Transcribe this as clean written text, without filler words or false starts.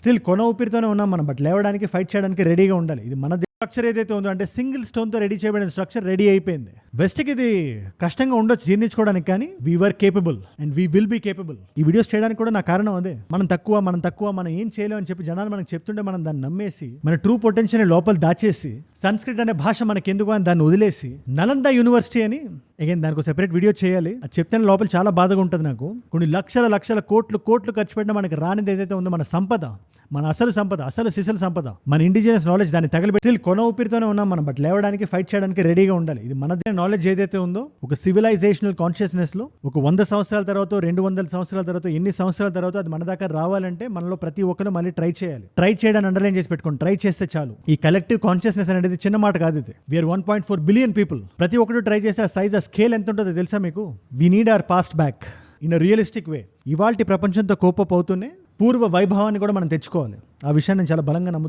Still కొన ఊపిరితోనే ఉన్నాం మనం, బట్ లేవడానికి ఫైట్ చేయడానికి రెడీగా ఉండాలి. ఇది మన స్ట్రక్చర్ ఏదైతే ఉందో అంటే సింగిల్ స్టోన్తో రెడీ చేయబడిన స్ట్రక్చర్ రెడీ అయిపోయింది. వెస్ట్కి ఇది కష్టంగా ఉండొచ్చు జీర్ణించుకోవడానికి, కానీ we are capable and we will be capable. ఈ వీడియోస్ చేయడానికి కూడా నా కారణం అదే. మనం తక్కువ మనం ఏం చేయలేం అని చెప్పి జనాలు మనకు చెప్తుంటే మనం దాన్ని నమ్మేసి మన ట్రూ పొటెన్షియల్ లోపల దాచేసి సంస్కృత్ అనే భాష మనకెందుకు అని దాన్ని వదిలేసి నలంద యూనివర్సిటీ అని అగైన్ దానికి సెపరేట్ వీడియో చేయాలి. అది చెప్తే లోపల చాలా బాధగా ఉంటుంది నాకు. కొన్ని లక్షల కోట్లు ఖర్చు పెట్టినా మనకి రానిది ఏదైతే ఉందో మన సంపద, మన అసలు సిసల సంపద, మన ఇండిజినస్ నాలెడ్జ్, దాన్ని తగలబెట్టి కొన ఊపిరితోనే ఉన్నాం మనం, బట్ లేవడానికి ఫైట్ చేయడానికి రెడీగా ఉండాలి. ఇది మన నాలెడ్జ్ ఏదైతే ఉందో ఒక సివిలైజేషనల్ కాన్షియస్నెస్ లో ఒక 100 సంవత్సరాల తర్వాత 200 సంవత్సరాల తర్వాత ఎన్ని సంవత్సరాల తర్వాత అది మన దాకా రావాలంటే మనలో ప్రతి ఒక్కరు మళ్ళీ ట్రై చేయాలి. ట్రై చేయడానికి అండర్లైన్ చేసి పెట్టుకోండి. ట్రై చేస్తే చాలు. ఈ కలెక్టివ్ కాన్షియస్నెస్ అనేది చిన్న మాట కాదు. ఇది వీఆర్ 1.4 బిలియన్ పీపుల్. ప్రతి ఒక్కరు ట్రై చేస్తే ఆ సైజ్, ఆ స్కేల్ ఎంత ఉంటుందో తెలుసా మీకు? We need our past back in a realistic way. ఇవాల్టి ప్రపంచంతో కోపప్ అవుతూనే పూర్వ వైభవాన్ని కూడా మనం తెచ్చుకోవాలి. ఆ విషయాన్ని నేను చాలా బలంగా నమ్ముతాను.